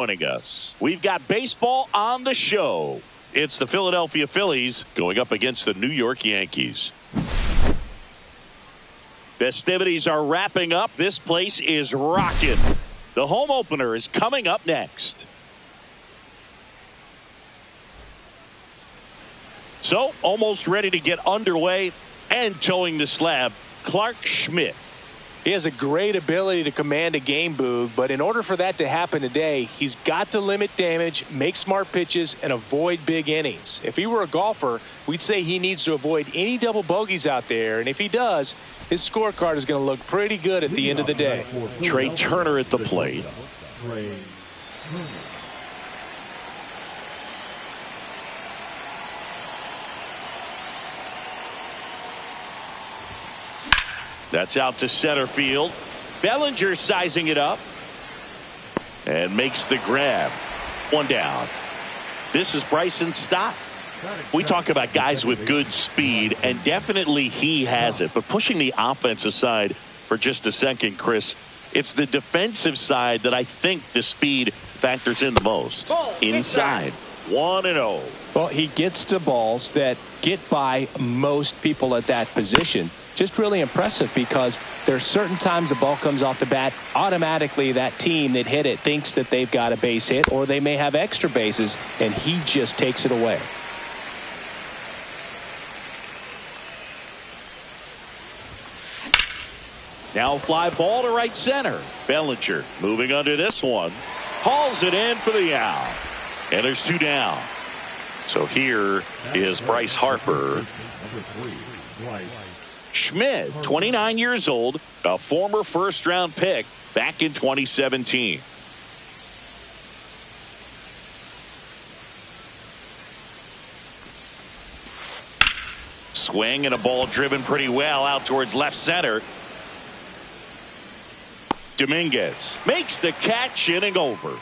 Joining us, we've got baseball on the show. It's the Philadelphia Phillies going up against the New York Yankees. Festivities are wrapping up. This place is rocking. The home opener is coming up next. So, almost ready to get underway and towing the slab, Clark Schmidt. He has a great ability to command a game, Boog, but in order for that to happen today, he's got to limit damage, make smart pitches, and avoid big innings. If he were a golfer, we'd say he needs to avoid any double bogeys out there, and if he does, his scorecard is going to look pretty good at the end of the day. Trey Turner at the plate. That's out to center field. Bellinger sizing it up and makes the grab. One down. This is Bryson Stott. We talk about guys with good speed, and definitely he has it. But pushing the offense aside for just a second, Chris, it's the defensive side that I think the speed factors in the most. Inside. 1-0. Well, he gets to balls that get by most people at that position. Just really impressive because there's certain times the ball comes off the bat, automatically that team that hit it thinks that they've got a base hit, or they may have extra bases, and he just takes it away. Now fly ball to right center. Bellinger moving under this one. Hauls it in for the out. And there's two down. So here is Bryce Harper. Schmidt, 29 years old, a former first-round pick back in 2017. Swing and a ball driven pretty well out towards left center. Dominguez makes the catch, inning over.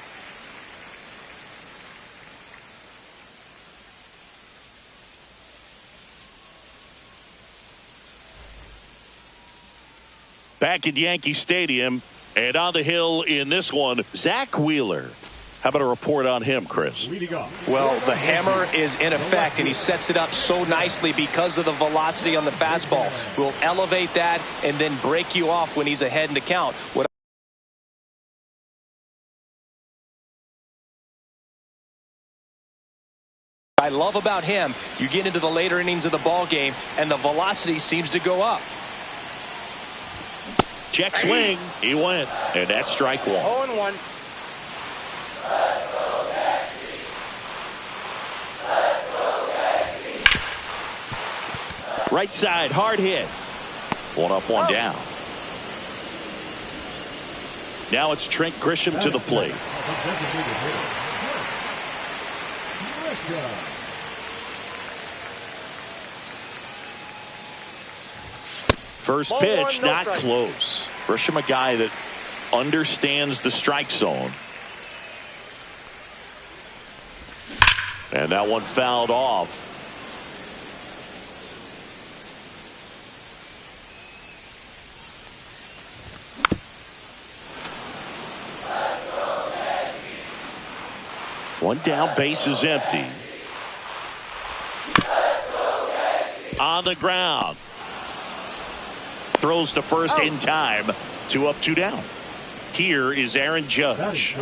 Back at Yankee Stadium, and on the hill in this one, Zach Wheeler. How about a report on him, Chris? Well, the hammer is in effect, and he sets it up so nicely because of the velocity on the fastball. Will elevate that and then break you off when he's ahead in the count. What I love about him, you get into the later innings of the ball game, and the velocity seems to go up. Check swing. He went. And that's strike one. 0-1. Right side, hard hit. One up, one down. Now it's Trent Grisham to the plate. First pitch, not close. Grisham, a guy that understands the strike zone. And that one fouled off. One down, base is empty. On the ground. Throws to first in time. 2 up, 2 down. Here is Aaron Judge.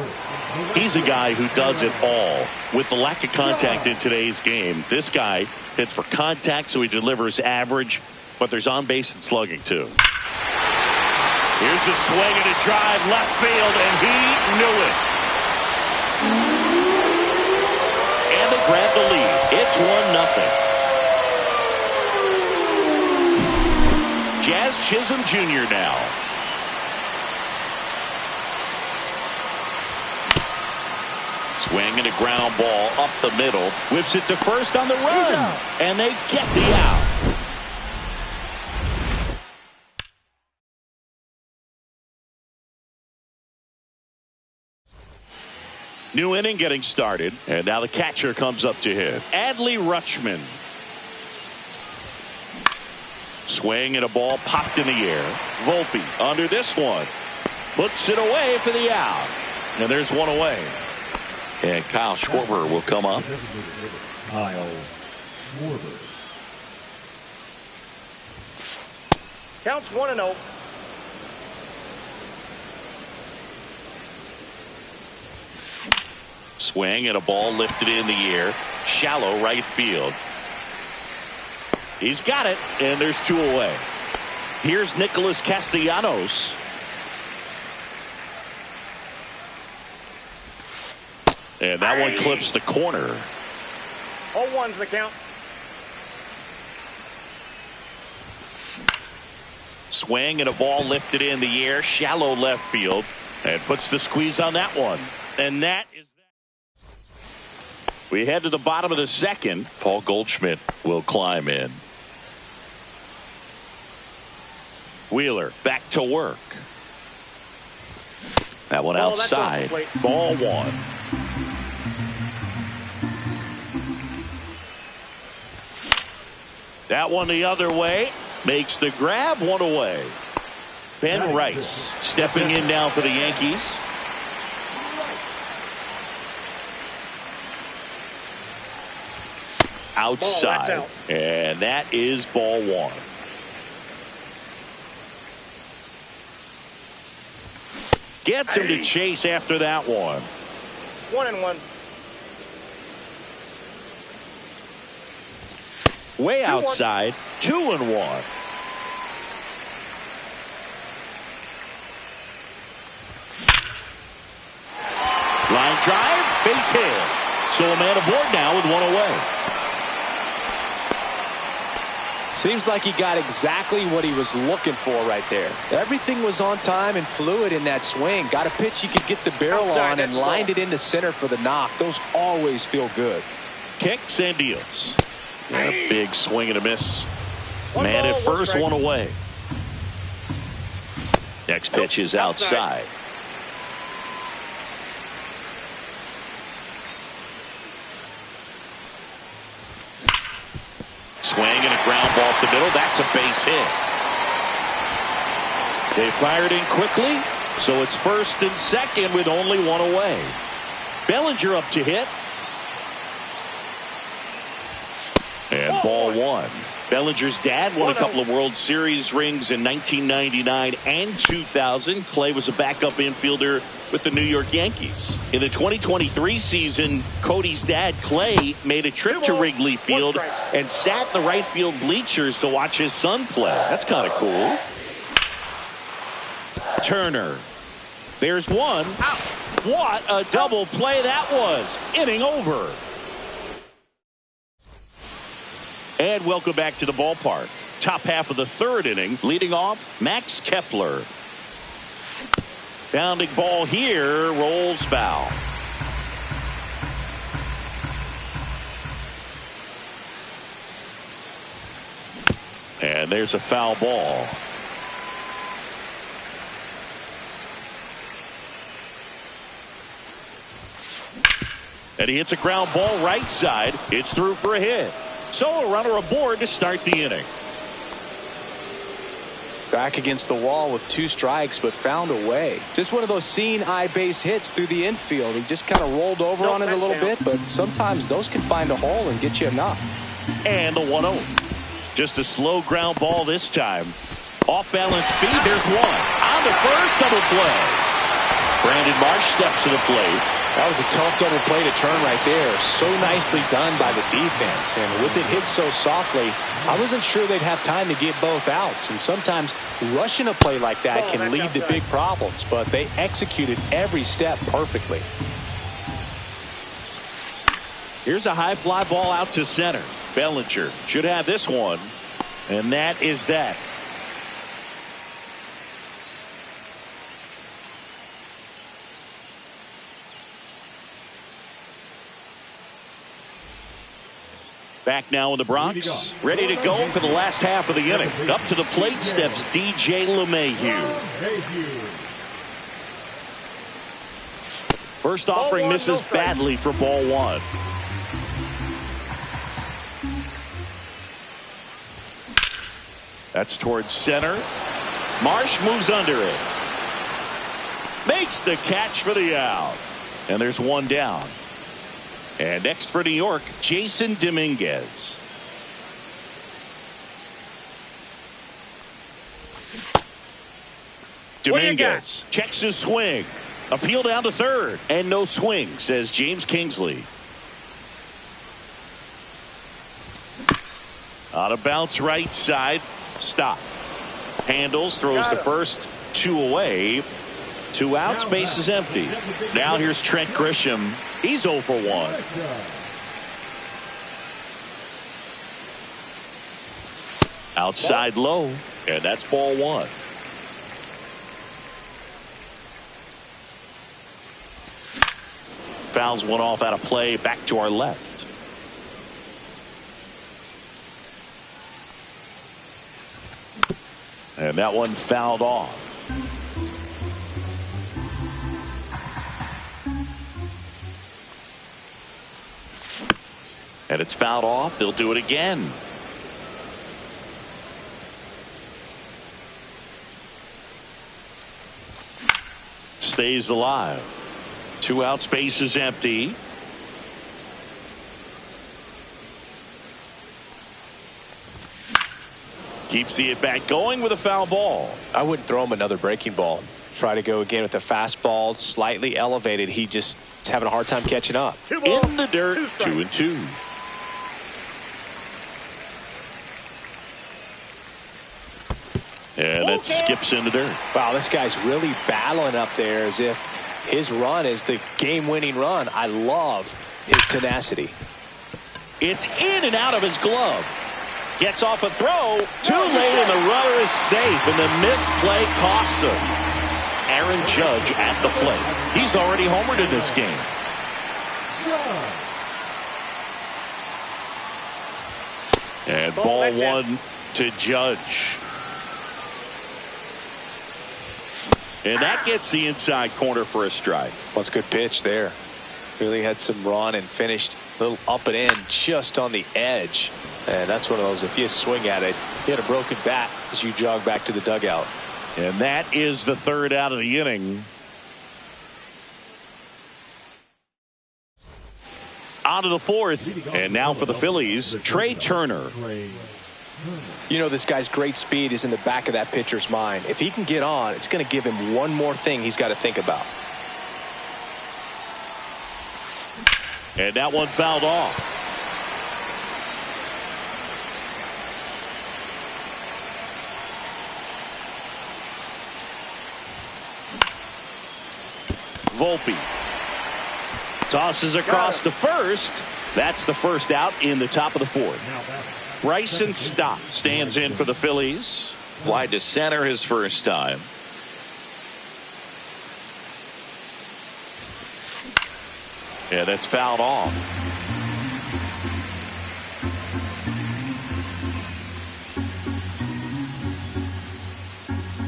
He's a guy who does it all. With the lack of contact in today's game, this guy hits for contact, so he delivers average, but there's on base and slugging too. Here's a swing and a drive left field, and he knew it. And they grab the lead. It's 1-0. Jazz Chisholm Jr. now. Swing and a ground ball up the middle. Whips it to first on the run. And they get the out. New inning getting started. And now the catcher comes up to hit. Adley Rutschman. Swing and a ball popped in the air. Volpe under this one. Puts it away for the out. And there's one away. And Kyle Schwarber will come up. Kyle Schwarber. Counts 1-0. Swing and a ball lifted in the air. Shallow right field. He's got it, and there's 2 away. Here's Nicholas Castellanos. And that one clips the corner. 0-1's the count. Swing and a ball lifted in the air. Shallow left field. And puts the squeeze on that one. And that is that. We head to the bottom of the second. Paul Goldschmidt will climb in. Wheeler back to work. That one outside. Ball 1. That one the other way. Makes the grab, 1 away. Ben Rice stepping in now for the Yankees. Outside. And that is ball 1. Gets him to chase after that one. 1-1. Way outside. 2-1. Line drive, base hit. So a man aboard now with 1 away. Seems like he got exactly what he was looking for right there. Everything was on time and fluid in that swing. Got a pitch he could get the barrel on and lined it into center for the knock. Those always feel good. Kicks and deals. And a big swing and a miss. Man at first, 1 away. Next pitch is outside. Swing and a ground ball up the middle. That's a base hit. They fired in quickly, so it's first and second with only 1 away. Bellinger up to hit. And ball 1. Bellinger's dad won a couple of World Series rings in 1999 and 2000. Clay was a backup infielder with the New York Yankees. In the 2023 season, Cody's dad, Clay, made a trip to Wrigley Field and sat in the right field bleachers to watch his son play. That's kind of cool. Turner. There's 1. What a double play that was. Inning over. And welcome back to the ballpark. Top half of the 3rd inning. Leading off, Max Kepler. Bounding ball here. Rolls foul. And there's a foul ball. And he hits a ground ball right side. It's through for a hit. So a runner aboard to start the inning. Back against the wall with 2 strikes, but found a way. Just one of those seeing eye base hits through the infield. He just kind of rolled over on it a little bit, but sometimes those can find a hole and get you a knock. And the 1-0. Just a slow ground ball this time. Off balance feed. There's 1. On the first, double play. Brandon Marsh steps to the plate. That was a tough double play to turn right there. So nicely done by the defense. And with it hit so softly, I wasn't sure they'd have time to get both outs. And sometimes rushing a play like that can lead to big problems. But they executed every step perfectly. Here's a high fly ball out to center. Bellinger should have this one. And that is that. Back now in the Bronx, ready to go for the last half of the inning. Up to the plate steps DJ LeMahieu. First offering misses badly for ball 1. That's towards center. Marsh moves under it. Makes the catch for the out. And there's 1 down. And next for New York, Jason Dominguez. Dominguez checks his swing. Appeal down to third. And no swing, says James Kingsley. On a bounce right side. Stop. Handles, throws to first. 2 away. 2 outs, base is empty. Now here's Trent Grisham. He's 0 for 1. Outside low. And that's ball 1. Fouls one off out of play. Back to our left. And that one fouled off. And it's fouled off. They'll do it again. Stays alive. 2 outs, base is empty. Keeps the at-bat going with a foul ball. I wouldn't throw him another breaking ball. Try to go again with the fastball, slightly elevated. He just is having a hard time catching up. In the dirt, 2-2. And that skips in the dirt. Wow, this guy's really battling up there as if his run is the game-winning run. I love his tenacity. It's in and out of his glove. Gets off a throw. Too late, and the runner is safe, and the misplay costs him. Aaron Judge at the plate. He's already homered in this game. And ball 1 to Judge. And that gets the inside corner for a strike. Well, it's a good pitch there. Really had some run and finished a little up and in just on the edge. And that's one of those, if you swing at it, you had a broken bat as you jog back to the dugout. And that is the 3rd out of the inning. On to the 4th. And now for the Phillies, Trey Turner. You know, this guy's great speed is in the back of that pitcher's mind. If he can get on, it's going to give him one more thing he's got to think about. And that one fouled off. Volpe tosses across to first. That's the first out in the top of the 4th. Bryson Stott stands in for the Phillies. Fly to center his first time. Yeah, that's fouled off.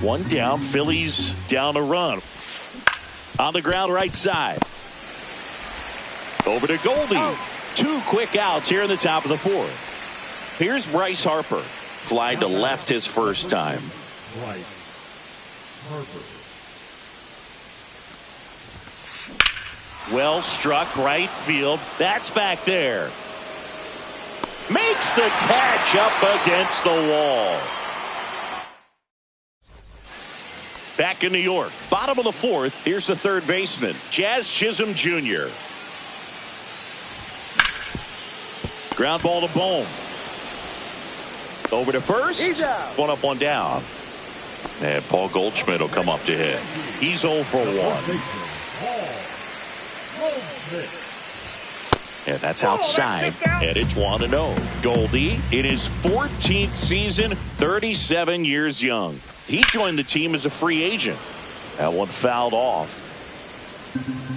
One down. Phillies down a run. On the ground right side. Over to Goldie. 2 quick outs here in the top of the 4th. Here's Bryce Harper. Fly to left his first time. Bryce Harper. Well struck right field. That's back there. Makes the catch up against the wall. Back in New York. Bottom of the 4th. Here's the 3rd baseman, Jazz Chisholm Jr. Ground ball to Bohm. Over to first. He's out. 1 up, 1 down. And Paul Goldschmidt will come up to hit. He's 0 for 1. And that's outside. And it's 1-0. Goldie in his 14th season, 37 years young. He joined the team as a free agent. That one fouled off.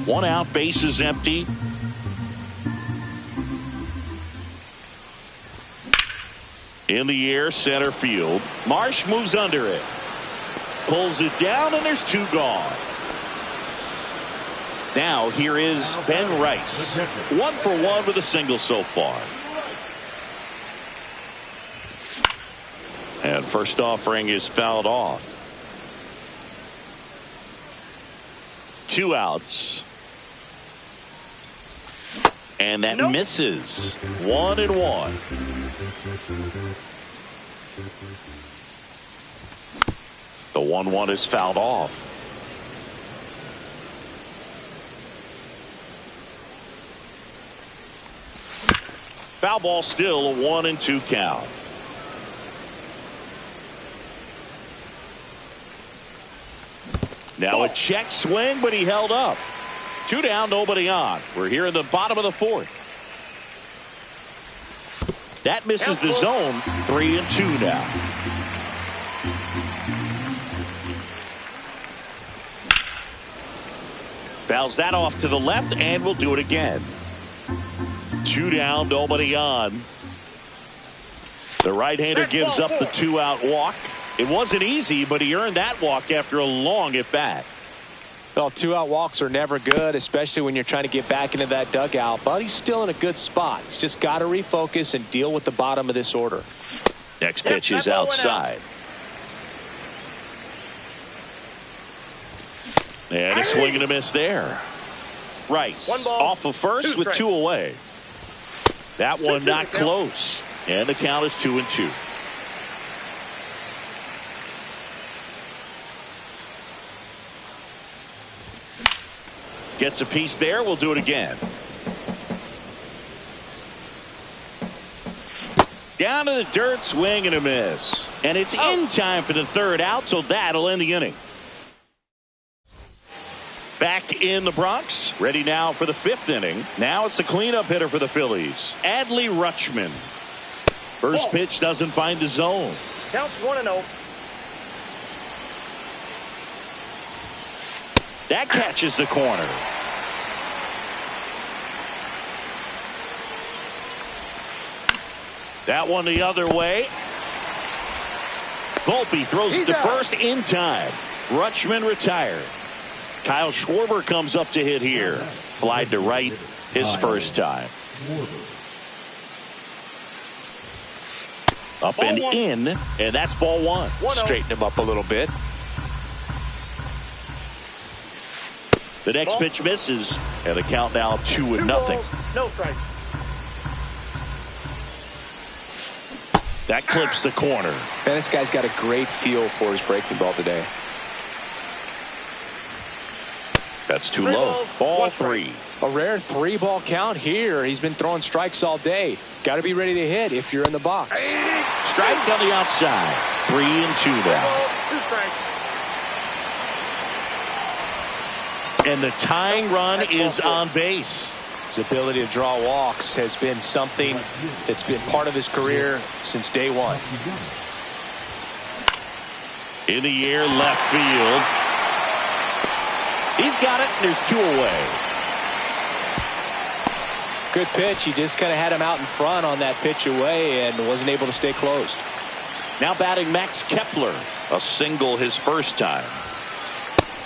1 out, base is empty. In the air, center field. Marsh moves under it. Pulls it down, and there's 2 gone. Now here is Ben Rice. 1 for 1 with a single so far. And first offering is fouled off. 2 outs. And that misses. 1-1. The 1-1 is fouled off. Foul ball, still a 1-2 count. Now a check swing, but he held up. 2 down, nobody on. We're here in the bottom of the 4th. That misses the zone. 3-2 now. Fouls that off to the left, and we'll do it again. 2 down, nobody on. The right-hander gives up the 2-out walk. It wasn't easy, but he earned that walk after a long at-bat. Well, 2-out walks are never good, especially when you're trying to get back into that dugout. But he's still in a good spot. He's just got to refocus and deal with the bottom of this order. Next pitch is outside. And a swing and a miss there. Rice off of first with 2 away. That one not close. And the count is 2-2. Gets a piece there. We'll do it again. Down to the dirt, swing and a miss. And it's in time for the 3rd out, so that'll end the inning. Back in the Bronx, ready now for the 5th inning. Now it's the cleanup hitter for the Phillies, Adley Rutschman. First pitch doesn't find the zone. Counts 1-0. That catches the corner. That one the other way. Volpe throws it to first in time. Rutschman retired. Kyle Schwarber comes up to hit here. Flied to right his first time. Up and in, and that's ball 1. Straighten him up a little bit. The next pitch misses, and the count now 2-0. No strike. That clips the corner. Man, this guy's got a great feel for his breaking ball today. That's too low. Ball 3. A rare 3-ball count here. He's been throwing strikes all day. Got to be ready to hit if you're in the box. Strike on the outside. 3-2 now. 2 strikes. And the tying run is on base. His ability to draw walks has been something that's been part of his career since day 1. In the air, left field. He's got it, and there's 2 away. Good pitch. He just kind of had him out in front on that pitch away and wasn't able to stay closed. Now batting Max Kepler. A single his first time.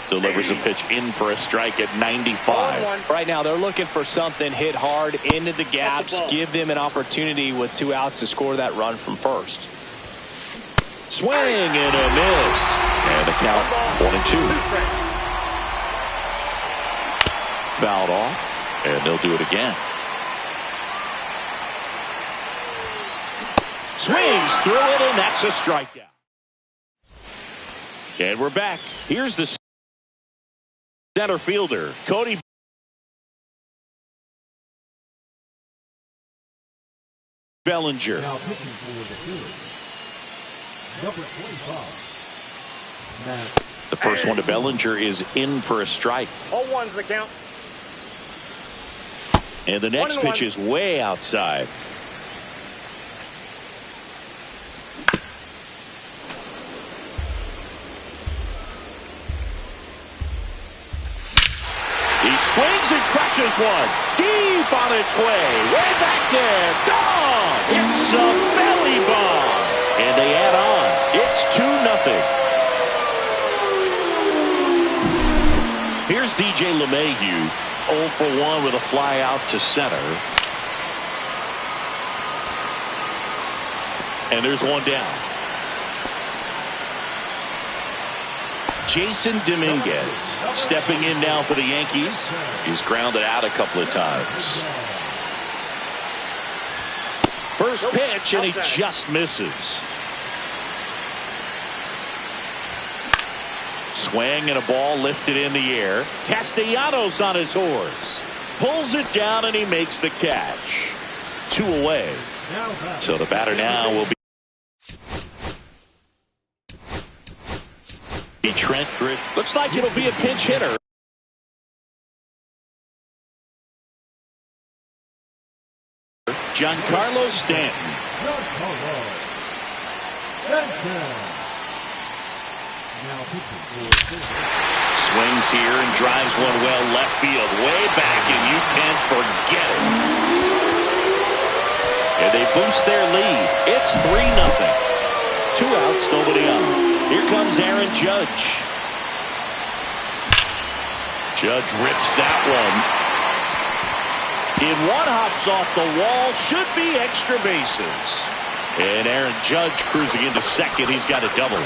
Delivers a pitch in for a strike at 95. Right now they're looking for something hit hard into the gaps. Give them an opportunity with 2 outs to score that run from first. Swing and a miss. And the count 1-2. Fouled off, and they'll do it again. Swings through it, and that's a strikeout. And we're back. Here's the center fielder, Cody Bellinger. Now pitching for the Phillies, number 25. The first one to Bellinger is in for a strike. 0-1's the count. And the next pitch is way outside. He swings and crushes one. Deep on its way. Way back there. Gone. It's a belly bomb. And they add on. It's 2-0. Here's DJ LeMahieu. 0 for 1 with a fly out to center. And there's one down. Jason Dominguez stepping in now for the Yankees. He's grounded out a couple of times. First pitch, and he just misses. Swing and a ball lifted in the air. Castellanos on his horse. Pulls it down, and he makes the catch. 2 away. So the batter now will be Trent Griffin. Looks like it'll be a pinch hitter. Giancarlo Stanton. Swings here and drives one well left field, way back, and you can forget it. And they boost their lead. It's 3-0. 2 outs, nobody on. Here comes Aaron Judge. Judge rips that one. In one, hops off the wall, should be extra bases. And Aaron Judge cruising into second. He's got a double.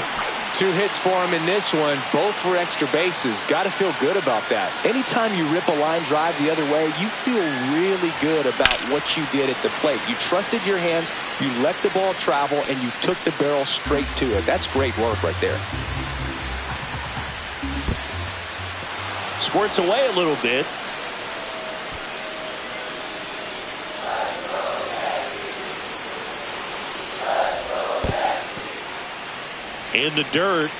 2 hits for him in this one, both for extra bases. Got to feel good about that. Anytime you rip a line drive the other way, you feel really good about what you did at the plate. You trusted your hands, you let the ball travel, and you took the barrel straight to it. That's great work right there. Squirts away a little bit. In the dirt.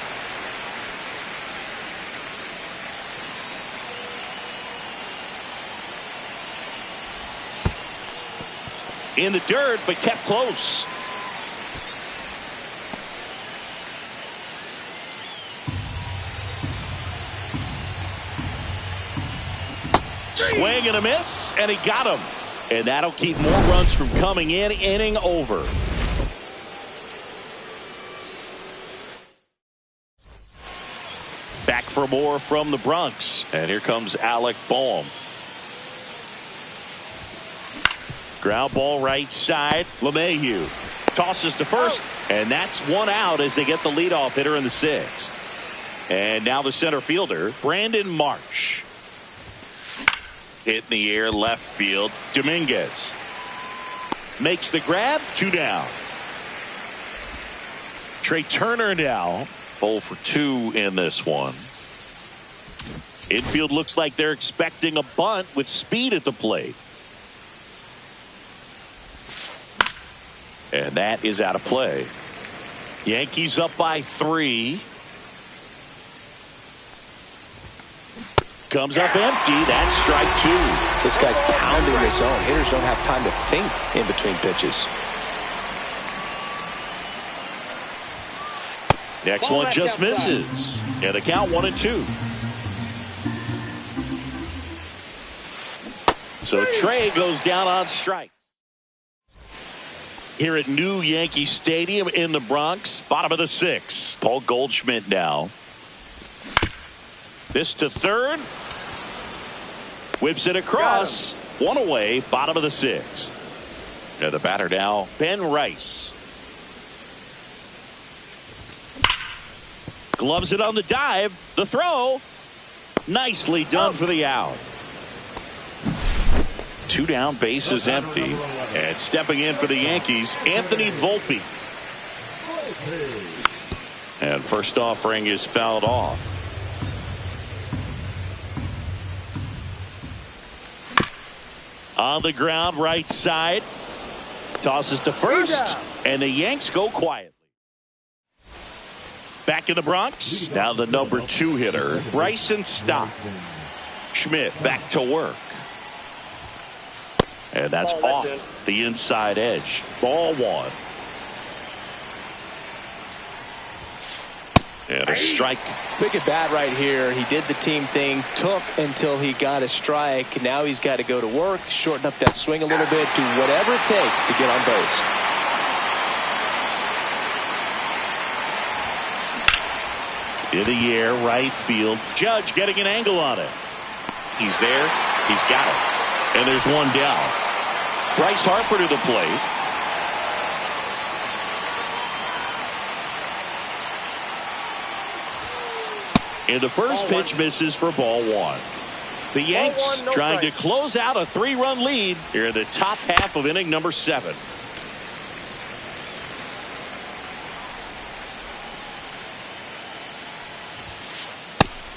In the dirt, but kept close. Swing and a miss, and he got him. And that'll keep more runs from coming in. Inning over. Back for more from the Bronx. And here comes Alec Boehm. Ground ball right side. LeMahieu tosses to first. And that's 1 out as they get the leadoff hitter in the 6th. And now the center fielder, Brandon Marsh. Hit in the air left field. Dominguez makes the grab. 2 down. Trey Turner now 0 for 2 in this one. Infield looks like they're expecting a bunt with speed at the plate. And that is out of play. Yankees up by 3. Comes up empty. That's strike 2. This guy's pounding the zone. Hitters don't have time to think in between pitches. Next one just misses. And the count 1-2. So Trey goes down on strike. Here at New Yankee Stadium in the Bronx, bottom of the 6th. Paul Goldschmidt now. This to third. Whips it across. 1 away, bottom of the 6th. And the batter now, Ben Rice. Gloves it on the dive. The throw. Nicely done for the out. 2 down, bases empty. And stepping in for the Yankees, Anthony Volpe. And first offering is fouled off. On the ground, right side. Tosses to first. And the Yanks go quietly. Back in the Bronx. Now the number 2 hitter, Bryson Stott. Schmidt back to work. And that's off the inside edge. Ball 1. And a strike. Big at bat right here. He did the team thing, took until he got a strike. Now he's got to go to work, shorten up that swing a little bit, do whatever it takes to get on base. In the air, right field. Judge getting an angle on it. He's there. He's got it. And there's 1 down. Bryce Harper to the plate. And the first pitch misses for ball 1. The Yanks trying to close out a 3-run lead here in the top half of inning number 7.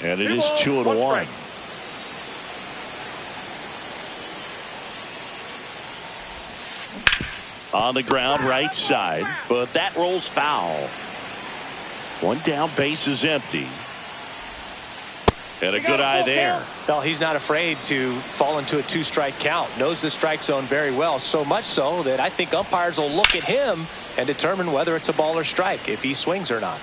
And it is 2-1. On the ground, right side, but that rolls foul. One down, base is empty. And a good eye there. Well, he's not afraid to fall into a 2-strike count. Knows the strike zone very well, so much so that I think umpires will look at him and determine whether it's a ball or strike, if he swings or not.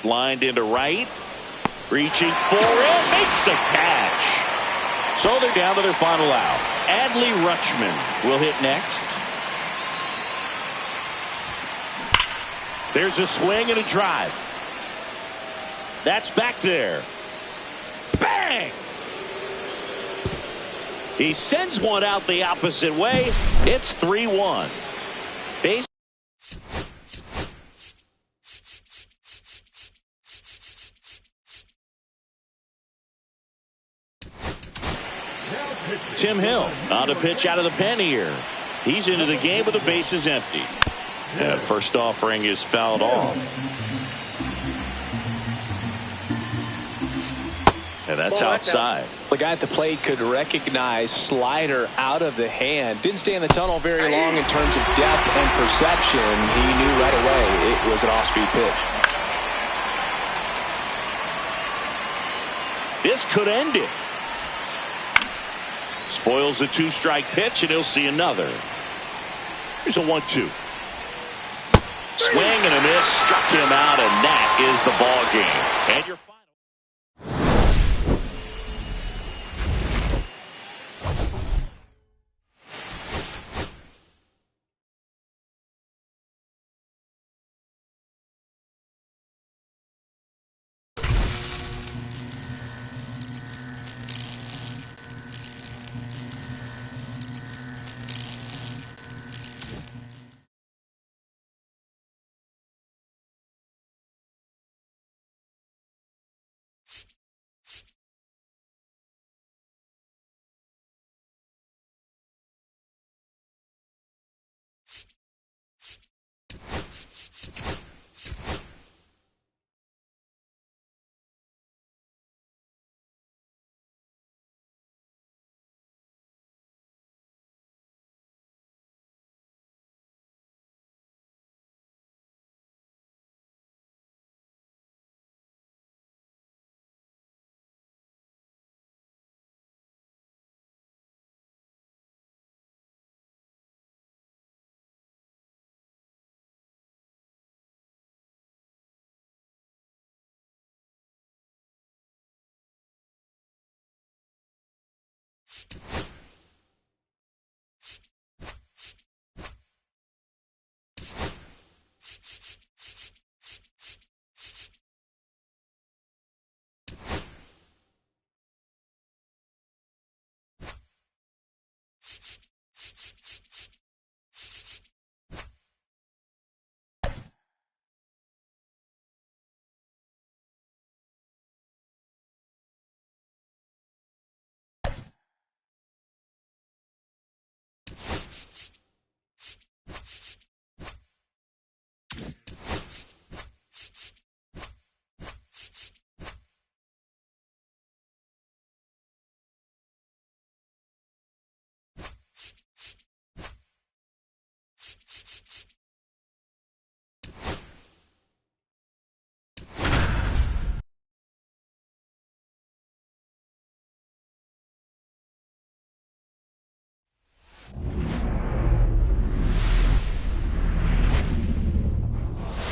Lined into right. Reaching for it. Makes the catch. So they're down to their final out. Adley Rutschman will hit next. There's a swing and a drive. That's back there. Bang! He sends one out the opposite way. It's 3-1. Base. Tim Hill on a pitch out of the pen here. He's into the game with the bases empty. And first offering is fouled off. And that's outside. The guy at the plate could recognize slider out of the hand. Didn't stay in the tunnel very long in terms of depth and perception. He knew right away it was an off-speed pitch. This could end it. Spoils the 2-strike pitch, and he'll see another. Here's a 1-2. Swing and a miss, struck him out, and that is the ball game. And your final.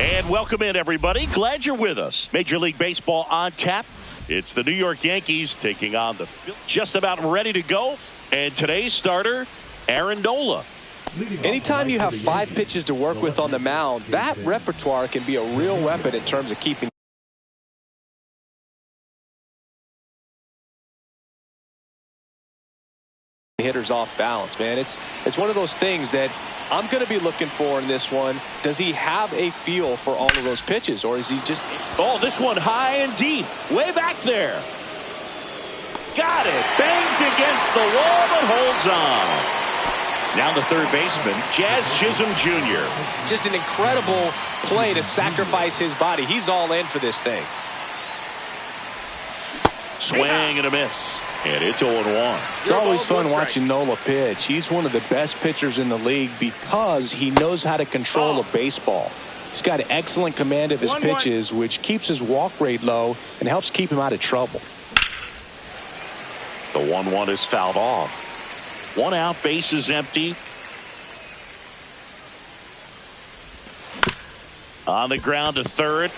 And welcome in, everybody. Glad you're with us. Major League Baseball on tap. It's the New York Yankees taking on the Phillies. Just about ready to go. And today's starter, Aaron Nola. Anytime you have 5 pitches to work with on the mound, that repertoire can be a real weapon in terms of keeping hitters off balance, man. It's one of those things that I'm going to be looking for in this one. Does he have a feel for all of those pitches, or is he just... Oh, this one high and deep. Way back there. Got it. Bangs against the wall, but holds on. Now the third baseman, Jazz Chisholm Jr. Just an incredible play to sacrifice his body. He's all in for this thing. Swing and a miss. And it's 0-1. It's always fun watching Nola pitch. He's one of the best pitchers in the league because he knows how to control a baseball. He's got excellent command of his pitches, which keeps his walk rate low and helps keep him out of trouble. The 1-1 is fouled off. 1 out, base is empty. On the ground to third.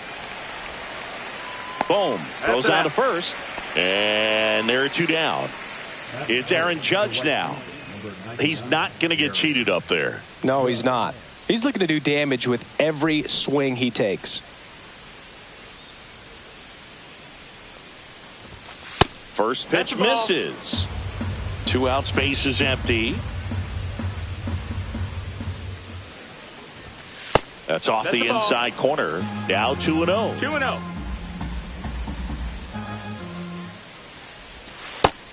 Boom. Goes out to first. And there are 2 down. It's Aaron Judge now. He's not going to get cheated up there. No, he's not. He's looking to do damage with every swing he takes. First pitch misses. 2 outs, base is empty. That's off the inside corner. Now 2-0. 2-0.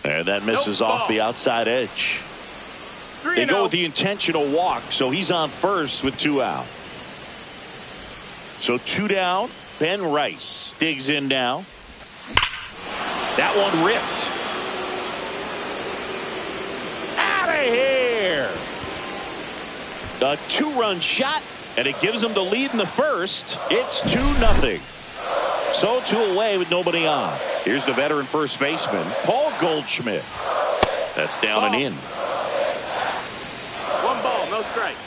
And that misses off the outside edge. They go with the intentional walk, so he's on first with 2 out. So 2 down. Ben Rice digs in now. That one ripped. Out of here. A 2-run shot, and it gives them the lead in the first. It's 2-0. So 2 away with nobody on. Here's the veteran first baseman, Paul Goldschmidt. That's down and in. 1 ball, no strikes.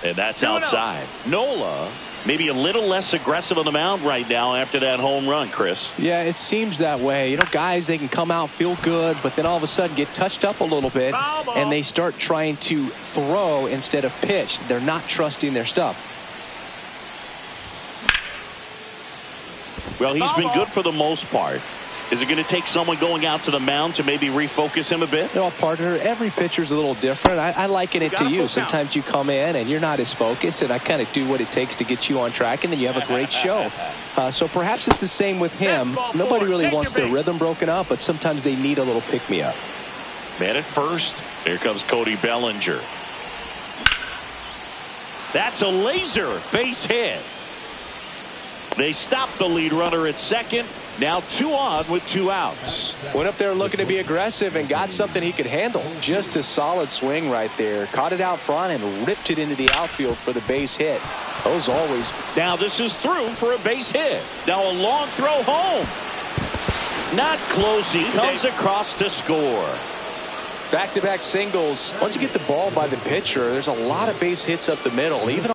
And that's outside. Nola maybe a little less aggressive on the mound right now after that home run, Chris. Yeah, it seems that way. You know, guys, they can come out, feel good, but then all of a sudden get touched up a little bit, and they start trying to throw instead of pitch. They're not trusting their stuff. Well, he's been good for the most part. Is it going to take someone going out to the mound to maybe refocus him a bit? No, partner, every pitcher's a little different. I liken it to you. Sometimes you come in and you're not as focused, and I kind of do what it takes to get you on track, and then you have a great show. So perhaps it's the same with him. Nobody really wants their rhythm broken up, but sometimes they need a little pick-me-up. Man at first. Here comes Cody Bellinger. That's a laser base hit. They stop the lead runner at second. Now 2 on with 2 outs. Went up there looking to be aggressive and got something he could handle. Just a solid swing right there. Caught it out front and ripped it into the outfield for the base hit. Those always. Now this is through for a base hit. Now a long throw home. Not close. He comes across to score. Back-to-back singles. Once you get the ball by the pitcher, there's a lot of base hits up the middle, even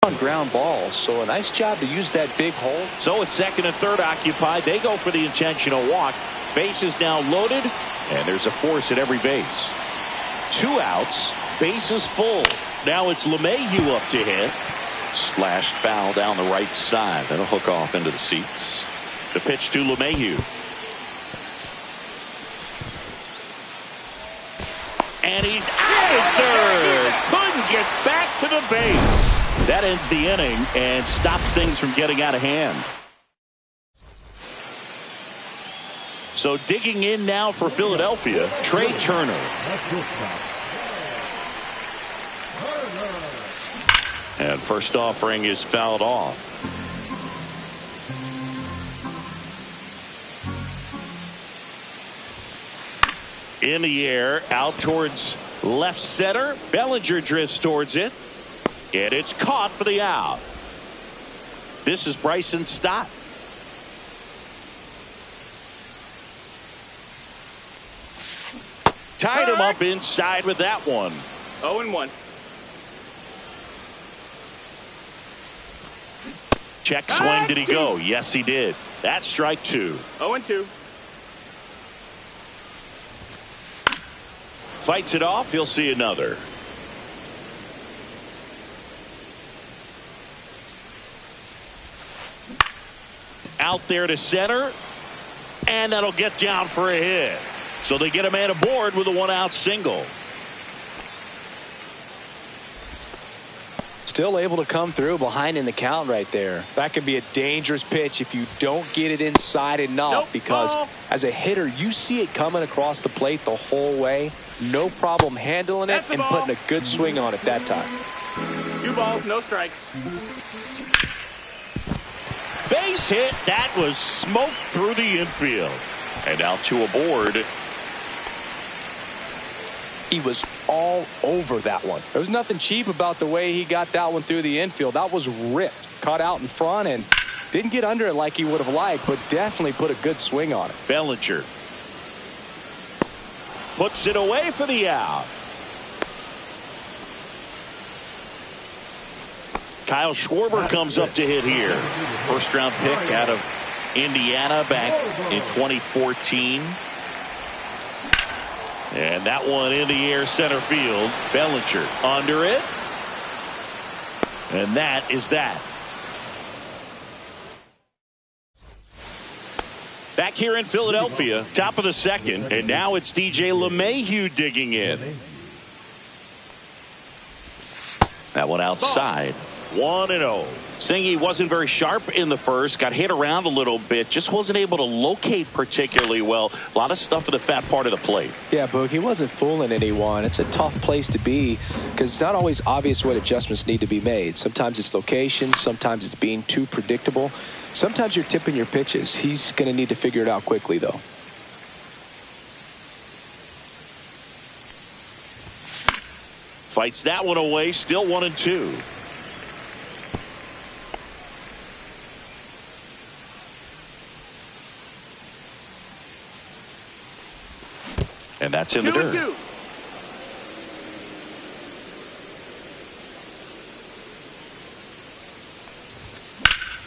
on ground balls. So a nice job to use that big hole. So it's second and third occupied. They go for the intentional walk. Base is now loaded, and there's a force at every base. 2 outs. Base is full. Now it's LeMahieu up to hit. Slashed foul down the right side. That'll hook off into the seats. The pitch to LeMahieu. And he's out at third. Couldn't get back to the base. That ends the inning and stops things from getting out of hand. So digging in now for Philadelphia, Trey Turner. And first offering is fouled off. In the air, out towards left center. Bellinger drifts towards it. And it's caught for the out. This is Bryson Stott. Tied him up inside with that one. 0-1. Check swing. Did he go? Yes, he did. That's strike 2. 0-2. Fights it off. He'll see another. Out there to center, and that'll get down for a hit. So they get a man aboard with a 1-out single. Still able to come through behind in the count right there. That can be a dangerous pitch if you don't get it inside enough, because as a hitter, you see it coming across the plate the whole way. No problem handling it and putting a good swing on it that time. 2 balls, no strikes. Base hit. That was smoked through the infield. And now 2 aboard. He was all over that one. There was nothing cheap about the way he got that one through the infield. That was ripped. Caught out in front and didn't get under it like he would have liked, but definitely put a good swing on it. Bellinger puts it away for the out. Kyle Schwarber comes up to hit here. First round pick out of Indiana back in 2014. And that one in the air center field. Bellinger under it. And that is that. Back here in Philadelphia, top of the second, and now it's DJ LeMahieu digging in. That one outside. 1-0. Singy wasn't very sharp in the first, got hit around a little bit, just wasn't able to locate particularly well. A lot of stuff in the fat part of the plate. Yeah, Boog, he wasn't fooling anyone. It's a tough place to be because it's not always obvious what adjustments need to be made. Sometimes it's location, sometimes it's being too predictable. Sometimes you're tipping your pitches. He's going to need to figure it out quickly, though. Fights that one away, still 1-2. And that's in the dirt. 2-2.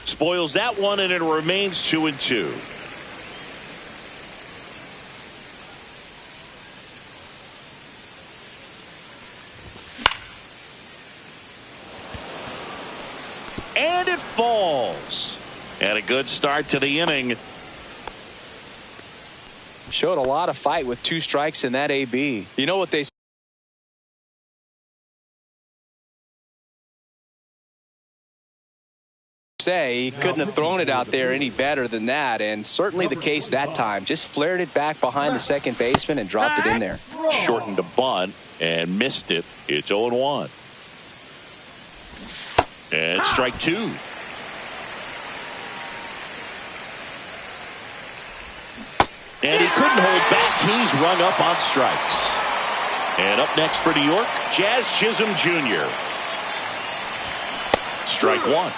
Spoils that one, and it remains 2-2. And it falls. And a good start to the inning. Showed a lot of fight with 2 strikes in that AB. You know what they say, he couldn't have thrown it out there any better than that, and certainly the case that time. Just flared it back behind the second baseman and dropped it in there. Shortened a bunt and missed it. It's 0-1. And strike 2. And he couldn't hold back. He's rung up on strikes. And up next for New York, Jazz Chisholm Jr. Strike 1.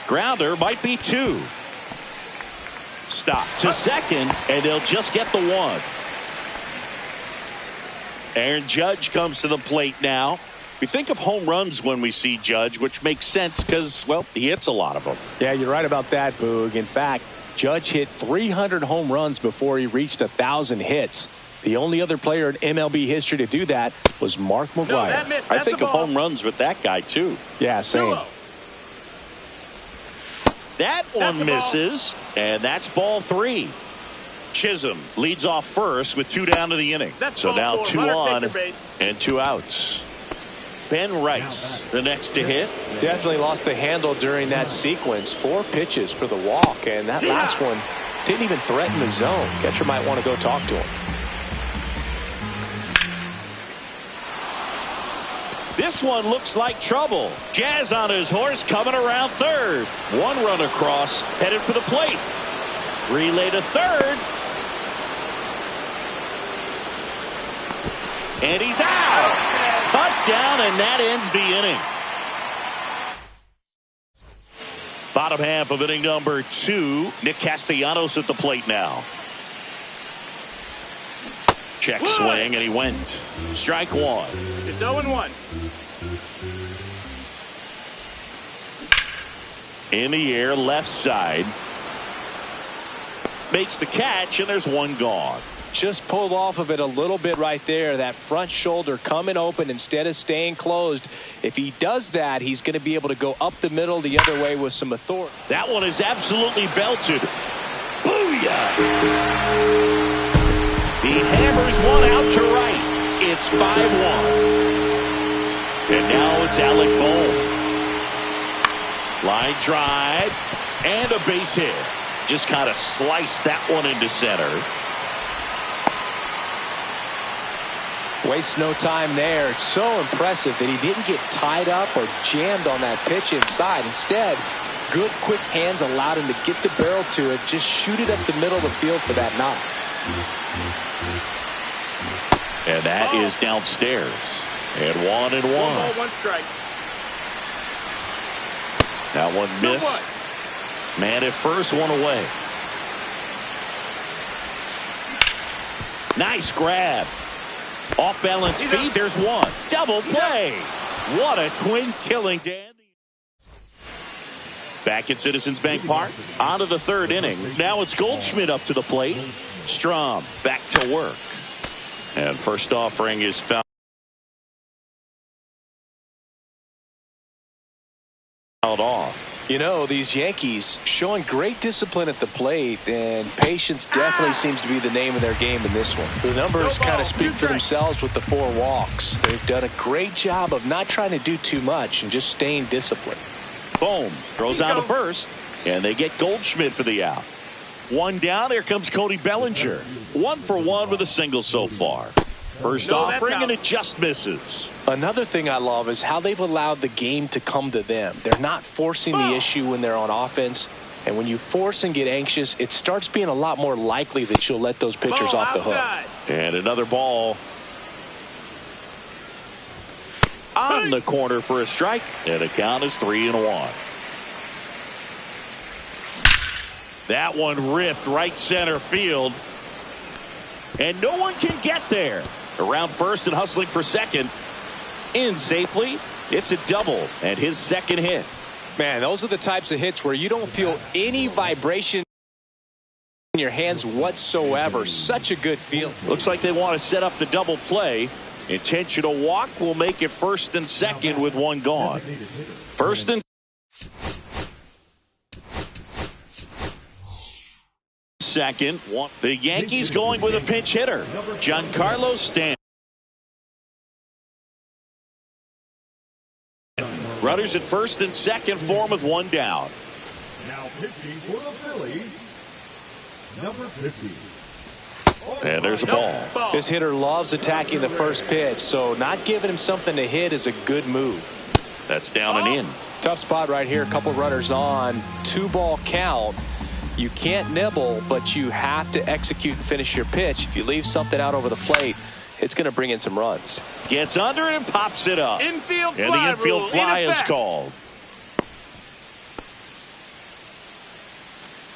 Grounder might be 2. Stop to second, and they'll just get the 1. Aaron Judge comes to the plate now. We think of home runs when we see Judge, which makes sense because, well, he hits a lot of them. Yeah, you're right about that, Boog. In fact, Judge hit 300 home runs before he reached 1,000 hits. The only other player in MLB history to do that was Mark McGwire. No, I think of home runs with that guy, too. Yeah, same. That one misses, and that's ball 3. Chisholm leads off first with 2 down to the inning. So now 2 on and 2 outs. Ben Rice, the next to hit. Definitely lost the handle during that sequence. 4 pitches for the walk, and that last one didn't even threaten the zone. Catcher might want to go talk to him. This one looks like trouble. Jazz on his horse coming around third. 1 run across, headed for the plate. Relay to third. And he's out. Cut down, and that ends the inning. Bottom half of inning number 2. Nick Castellanos at the plate now. Check swing, and he went. Strike 1. It's 0-1. In the air, left side. Makes the catch, and there's 1 gone. Just pulled off of it a little bit right there. That front shoulder coming open instead of staying closed. If he does that, he's going to be able to go up the middle the other way with some authority. That one is absolutely belted. Booyah! He hammers There's one out to right. It's 5-1. And now it's Alec Bohm. Line drive and a base hit. Just kind of sliced that one into center. Wastes no time there. It's so impressive that he didn't get tied up or jammed on that pitch inside. Instead, good quick hands allowed him to get the barrel to it, just shoot it up the middle of the field for that knock. And that is downstairs. And 1-1. 1 ball, 1 strike. That one missed. Man at first, one away. Nice grab. Off balance feed. There's one. Double play. What a twin killing, Dan. Back at Citizens Bank Park. On to the third inning. Now it's Goldschmidt up to the plate. Strom back to work. And first offering is fouled off. You know, these Yankees showing great discipline at the plate, and patience definitely seems to be the name of their game in this one. The numbers kind of speak for themselves with the 4 walks. They've done a great job of not trying to do too much and just staying disciplined. Boom. Throws out to first, and they get Goldschmidt for the out. One down. Here comes Cody Bellinger. 1 for 1 with a single so far. First offering, and it just misses. Another thing I love is how they've allowed the game to come to them. They're not forcing the issue when they're on offense. And when you force and get anxious, it starts being a lot more likely that you'll let those pitchers off the hook. And another ball on the corner for a strike. And the count is 3-1. That one ripped right center field. And no one can get there. Around first and hustling for second. In safely. It's a double and his second hit. Man, those are the types of hits where you don't feel any vibration in your hands whatsoever. Such a good feel. Looks like they want to set up the double play. Intentional walk will make it first and second with one gone. First and second. The Yankees going with a pinch hitter. Giancarlo Stanton. Runners at first and second for him with one down. Now pitching for the Phillies, number 50. And there's a ball. This hitter loves attacking the first pitch, so not giving him something to hit is a good move. That's down and in. Tough spot right here. A couple runners on. 2-ball count. You can't nibble, but you have to execute and finish your pitch. If you leave something out over the plate, it's going to bring in some runs. Gets under it and pops it up. Infield fly and the infield fly is called.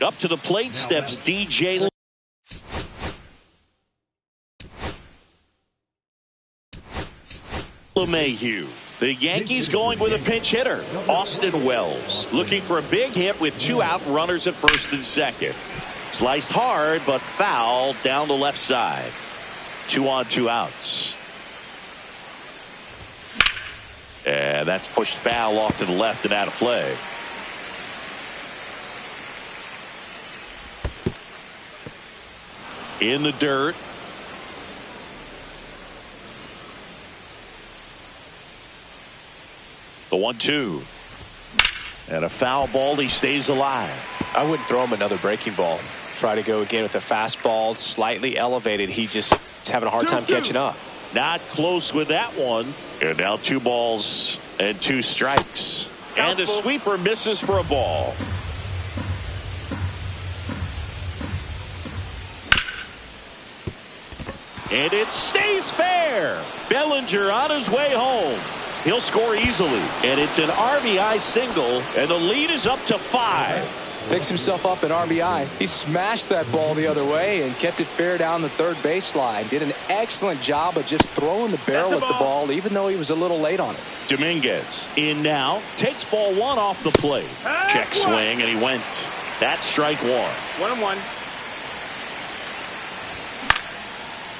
Up to the plate steps DJ LeMahieu. The Yankees going with a pinch hitter. Austin Wells looking for a big hit with 2 out, runners at first and second. Sliced hard but foul down the left side. 2 on, 2 outs. And that's pushed foul off to the left and out of play. In the dirt. The 1-2. And a foul ball. He stays alive. I wouldn't throw him another breaking ball. Try to go again with the fastball, slightly elevated. He just is having a hard time catching up. Not close with that one. And now 2 balls and 2 strikes. And the sweeper misses for a ball. And it stays fair. Bellinger on his way home. He'll score easily. And it's an RBI single. And the lead is up to 5. Picks himself up an RBI. He smashed that ball the other way and kept it fair down the third baseline. Did an excellent job of just throwing the barrel at the ball, even though he was a little late on it. Dominguez in now. Takes ball 1 off the plate. Check swing, and he went. That's strike 1. 1-1.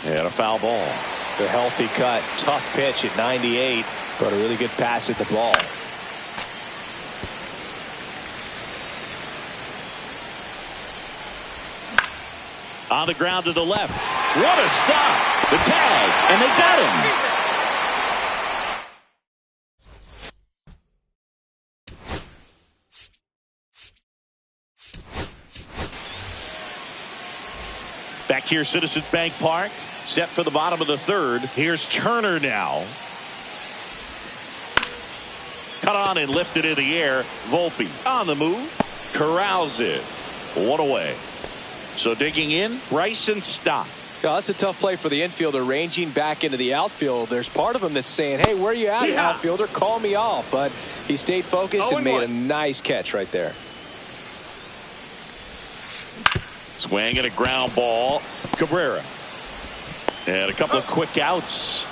And a foul ball. The healthy cut. Tough pitch at 98, but a really good pass at the ball. On the ground to the left. What a stop. The tag, and they got him. Back here, Citizens Bank Park, set for the bottom of the third. Here's Turner now. Cut on and lifted in the air. Volpe on the move. Corrals it. One away. So digging in, Bryson Stott. Yeah, that's a tough play for the infielder, ranging back into the outfield. There's part of him that's saying, hey, where are you at, outfielder? Call me off. But he stayed focused and made a nice catch right there. Swing and a ground ball. Cabrera. And a couple of quick outs.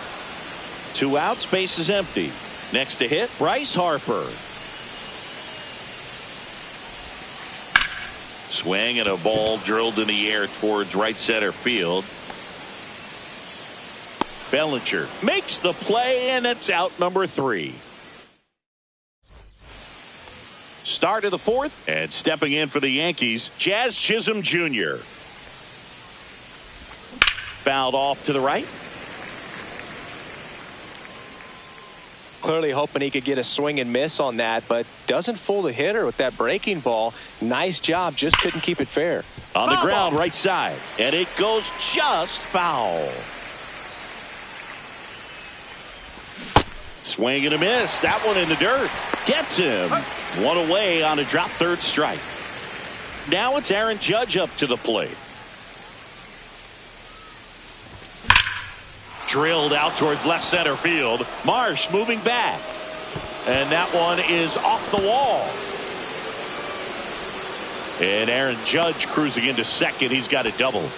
2 outs, base is empty. Next to hit, Bryce Harper. Swing and a ball drilled in the air towards right center field. Bellinger makes the play, and it's out number 3. Start of the fourth, and stepping in for the Yankees, Jazz Chisholm Jr. Fouled off to the right. Clearly hoping he could get a swing and miss on that, but doesn't fool the hitter with that breaking ball. Nice job, just couldn't keep it fair. On the ground, right side, and it goes just foul. Swing and a miss. That one in the dirt. Gets him. One away on a drop third strike. Now it's Aaron Judge up to the plate. Drilled out towards left center field. Marsh moving back. And that one is off the wall. And Aaron Judge cruising into second. He's got a double.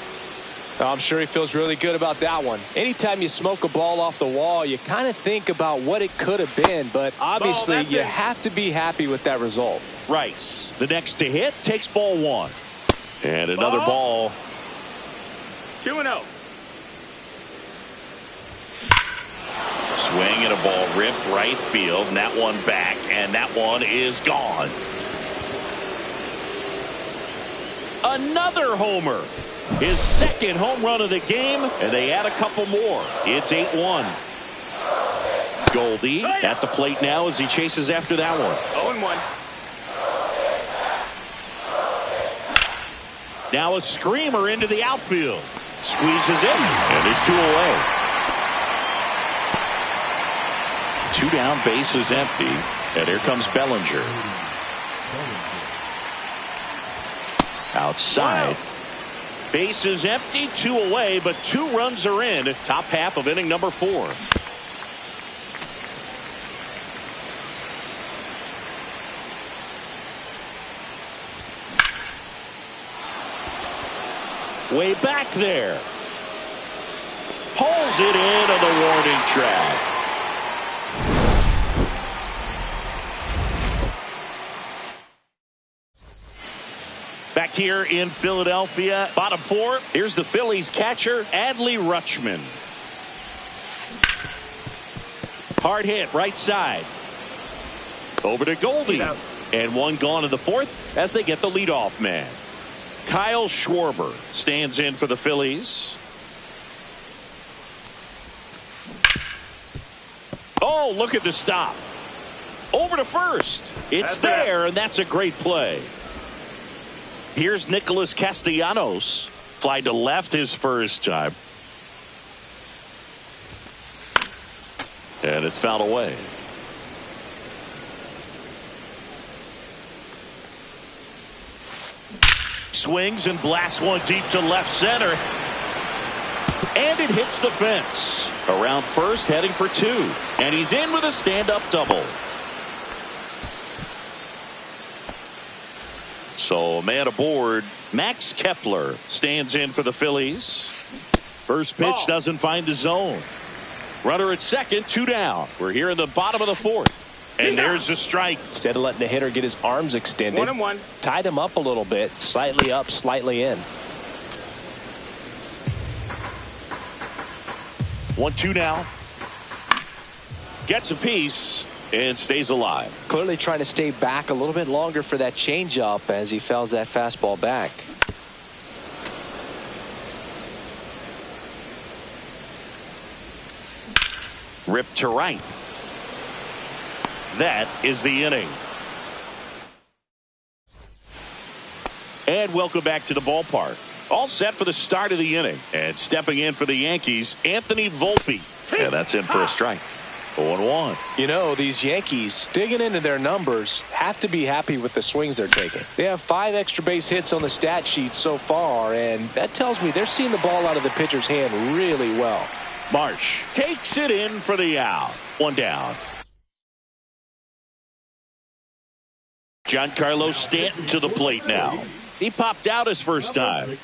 I'm sure he feels really good about that one. Anytime you smoke a ball off the wall, you kind of think about what it could have been, but obviously you have to be happy with that result. Rice, the next to hit, takes ball 1. And another ball. 2-0. Swing and a ball ripped right field, and that one back, and that one is gone. Another homer. His second home run of the game, and they add a couple more. It's 8-1. Goldie at the plate now as he chases after that one. 0-1. Now a screamer into the outfield. Squeezes in, and there's 2 away. 2 down, base is empty, and here comes Bellinger. Outside. Base is empty, 2 away, but 2 runs are in. Top half of inning number 4. Way back there. Pulls it in on the warning track. Back here in Philadelphia, bottom 4. Here's the Phillies catcher, Adley Rutschman. Hard hit, right side. Over to Goldie. And one gone in the 4th as they get the leadoff man. Kyle Schwarber stands in for the Phillies. Oh, look at the stop. Over to first. It's there, and that's a great play. Here's Nicholas Castellanos. Fly to left his first time. And it's fouled away. Swings and blasts one deep to left center. And it hits the fence. Around first, heading for 2. And he's in with a stand-up double. So a man aboard. Max Kepler stands in for the Phillies. First pitch doesn't find the zone. Runner at second, 2 down. We're here in the bottom of the 4th. And there's the strike. Instead of letting the hitter get his arms extended, 1-1. tied him up a little bit, slightly up, slightly in. 1-2 now. Gets a piece and stays alive. Clearly trying to stay back a little bit longer for that changeup as he fouls that fastball back. Ripped to right. That is the inning. And welcome back to the ballpark. All set for the start of the inning. And stepping in for the Yankees, Anthony Volpe. And that's in for a strike. 0-1. You know, these Yankees, digging into their numbers, have to be happy with the swings they're taking. They have 5 extra base hits on the stat sheet so far, and that tells me they're seeing the ball out of the pitcher's hand really well. Marsh takes it in for the out. 1 down. Giancarlo Stanton to the plate now. He popped out his first time.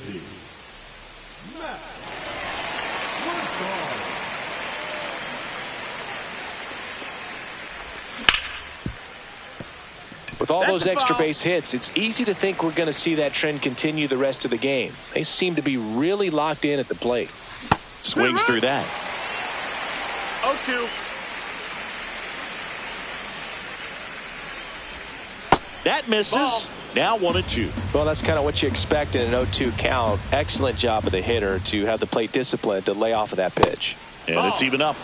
With all those extra base hits, it's easy to think we're going to see that trend continue the rest of the game. They seem to be really locked in at the plate. Swings through that. 0-2. That misses. Ball. Now 1-2. Well, that's kind of what you expect in an 0-2 count. Excellent job of the hitter to have the plate discipline to lay off of that pitch. And it's even up.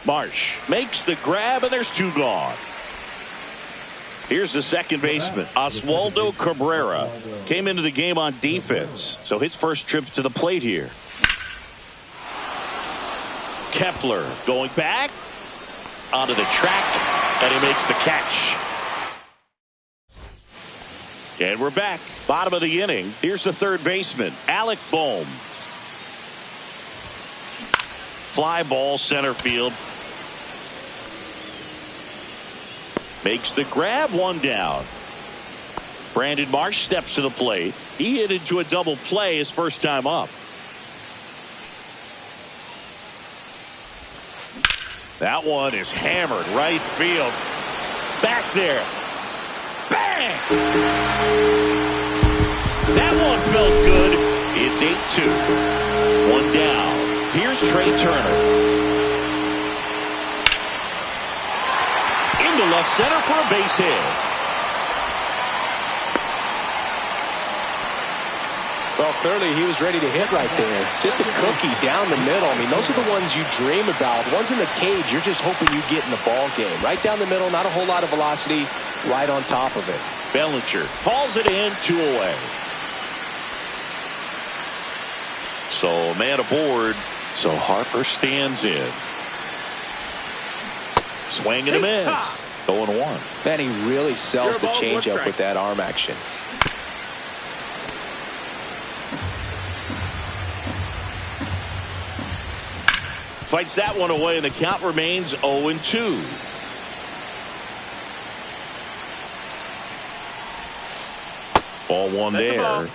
Marsh makes the grab, and there's 2 gone. Here's the second baseman, Oswaldo Cabrera. Came into the game on defense, so his first trip to the plate here. Kepler going back onto the track, and he makes the catch. And we're back. Bottom of the inning. Here's the third baseman, Alec Bohm. Fly ball center field. Makes the grab, 1 down. Brandon Marsh steps to the plate. He hit into a double play his first time up. That one is hammered right field. Back there. Bang! That one felt good. It's 8-2. 1 down. Here's Trey Turner. To left center for a base hit. Well, clearly he was ready to hit right there. Just a cookie down the middle. I mean, those are the ones you dream about. Ones in the cage, you're just hoping you get in the ball game. Right down the middle, not a whole lot of velocity, right on top of it. Bellinger hauls it in, 2 away. So man aboard. So Harper stands in. Swing and a miss. 0-1. Man, he really sells the changeup with that arm action. Fights that one away, and the count remains 0-2. Ball 1 there. Ball.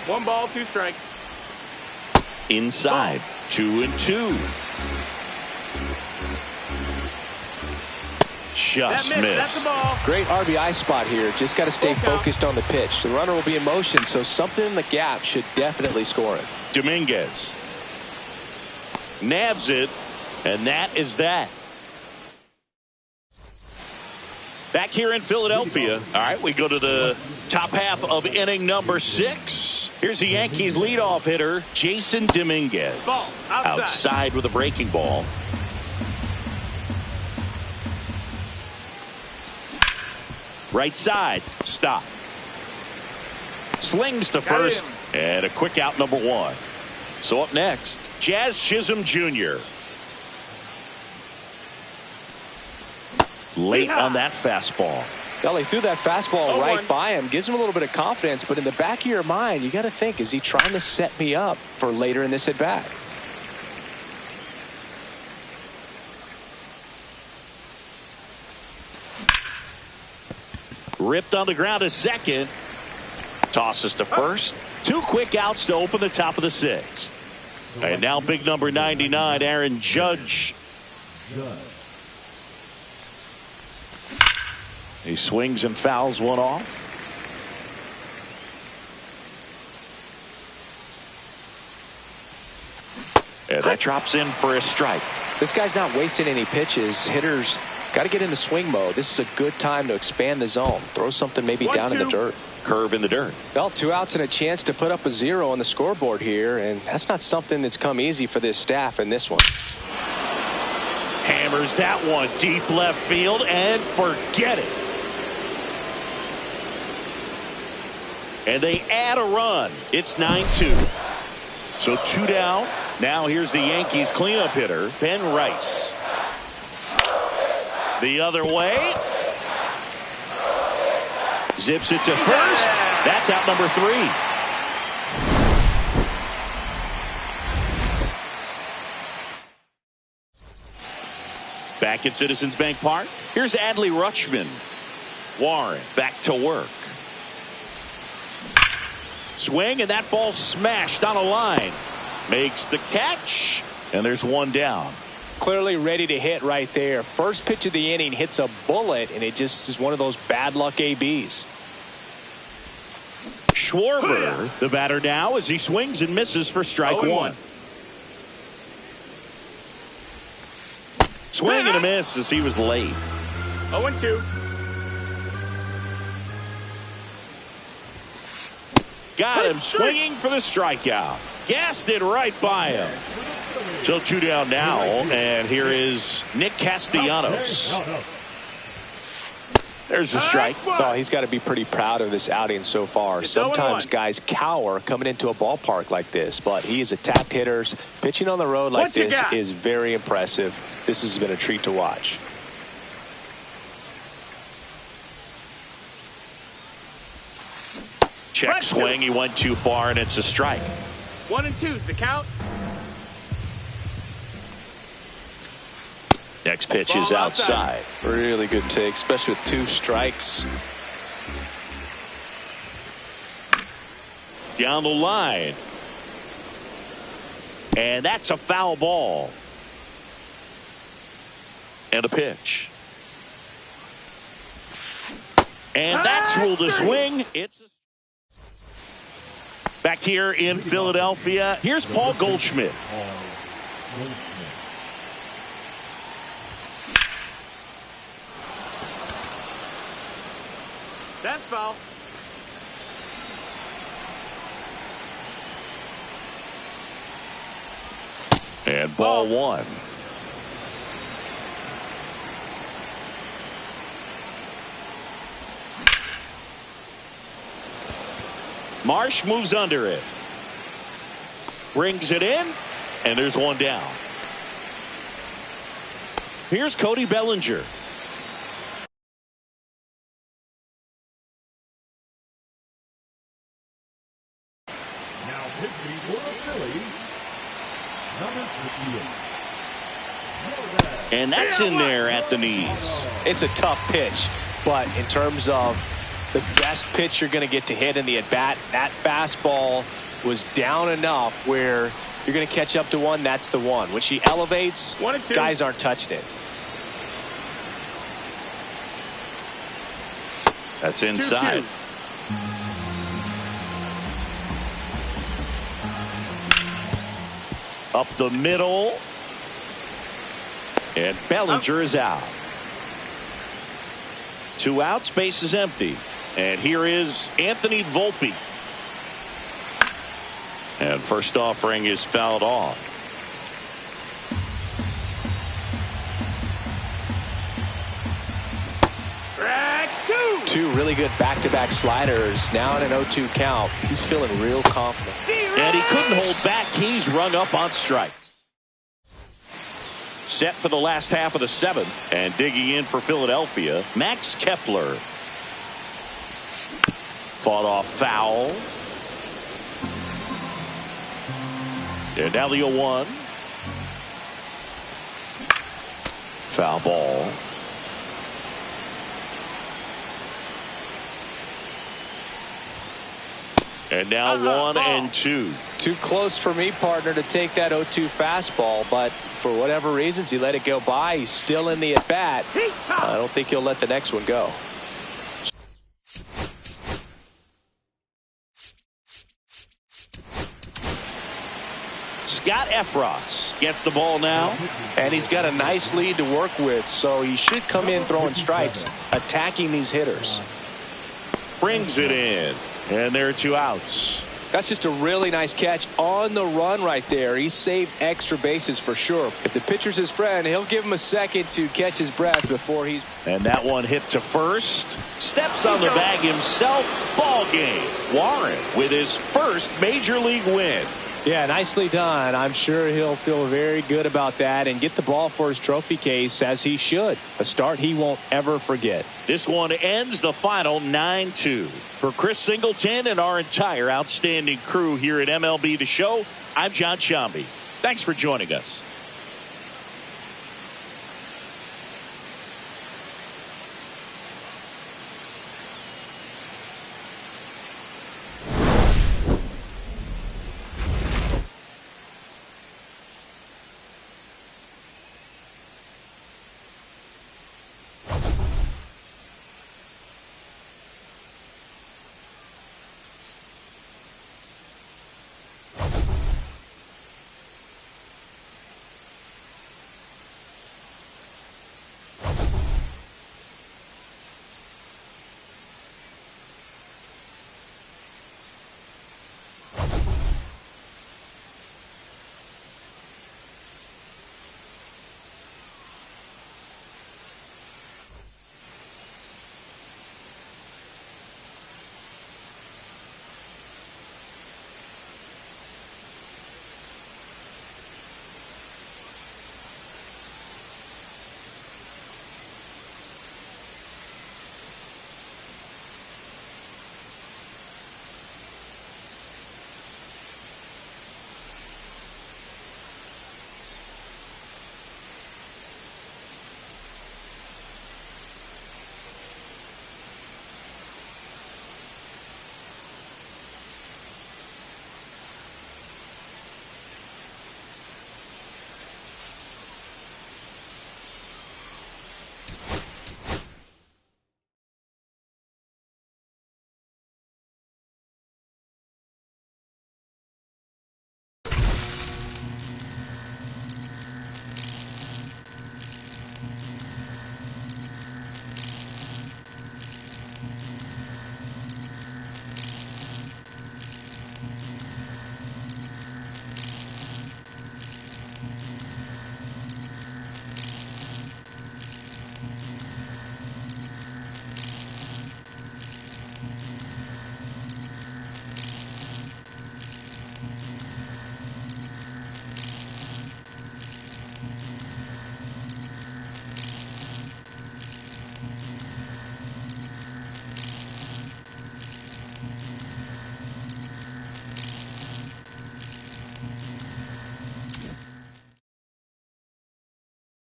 1 ball, 2 strikes. Inside. 2-2. Just missed. Great RBI spot here. Just got to stay focused on the pitch. The runner will be in motion, so something in the gap should definitely score it. Dominguez nabs it, and that is that. Back here in Philadelphia. All right, we go to the top half of inning number 6. Here's the Yankees leadoff hitter, Jason Dominguez. Ball, outside with a breaking ball. Right side, stop. Slings to first, and a quick out, number 1. So up next, Jazz Chisholm Jr. Late on that fastball. Well, he threw that fastball right by him. Gives him a little bit of confidence, but in the back of your mind, you got to think, is he trying to set me up for later in this at bat? Ripped on the ground to second. Tosses to first. 2 quick outs to open the top of the 6th. And now big number 99, Aaron Judge. He swings and fouls one off. And that drops in for a strike. This guy's not wasting any pitches. Hitters got to get into swing mode. This is a good time to expand the zone. Throw something maybe down in the dirt. Curve in the dirt. Well, 2 outs and a chance to put up a 0 on the scoreboard here, and that's not something that's come easy for this staff in this one. Hammers that one deep left field and forget it. And they add a run. It's 9-2. So 2 down. Now here's the Yankees cleanup hitter, Ben Rice. The other way. Zips it to first. That's out number 3. Back at Citizens Bank Park. Here's Adley Rutschman. Warren back to work. Swing, and that ball smashed on a line. Makes the catch, and there's 1 down. Clearly ready to hit right there. First pitch of the inning hits a bullet, and it just is one of those bad luck ABs. Schwarber, the batter now, as he swings and misses for strike 1. Swing and a miss as he was late. 0-2. Got him swinging for the strikeout. Gassed it right by him. So 2 down now, and here is Nick Castellanos. There's a strike. Well, he's got to be pretty proud of this outing so far. Sometimes guys cower coming into a ballpark like this, but he has attacked hitters. Pitching on the road like this is very impressive. This has been a treat to watch. Check swing. He went too far, and it's a strike. 1-2's the count. Next pitch is outside. Really good take, especially with 2 strikes. Down the line. And that's a foul ball. And a pitch. And that's ruled a swing. It's back here in Philadelphia. Here's Paul Goldschmidt. That's foul. And ball 1. Marsh moves under it. Brings it in, and there's 1 down. Here's Cody Bellinger. Now pitching for the Phillies, number 58. And that's in there at the knees. It's a tough pitch, but in terms of the best pitch you're going to get to hit in the at-bat, that fastball was down enough where you're going to catch up to one. That's the one. When she elevates, guys aren't touching it. That's inside. 2-2. Up the middle. And Bellinger is out. 2 outs, base is empty. And here is Anthony Volpe. And first offering is fouled off. Two really good back-to-back sliders. Now in an 0-2 count. He's feeling real confident. And he couldn't hold back. He's rung up on strikes. Set for the last half of the 7th. And digging in for Philadelphia, Max Kepler. Fought off foul. And now the 0-1. Foul ball. And now 1-2. Too close for me, partner, to take that 0-2 fastball, but for whatever reasons he let it go by. He's still in the at-bat. I don't think he'll let the next one go. Scott Efros gets the ball now. And he's got a nice lead to work with, so he should come in throwing strikes, attacking these hitters. Brings it in, and there are 2 outs. That's just a really nice catch on the run right there. He saved extra bases for sure. If the pitcher's his friend, he'll give him a second to catch his breath before he's... And that one hit to first. Steps on the bag himself. Ball game. Warren with his first major league win. Yeah, nicely done. I'm sure he'll feel very good about that and get the ball for his trophy case, as he should. A start he won't ever forget. This one ends the final 9-2. For Chris Singleton and our entire outstanding crew here at MLB The Show, I'm John Shambi. Thanks for joining us.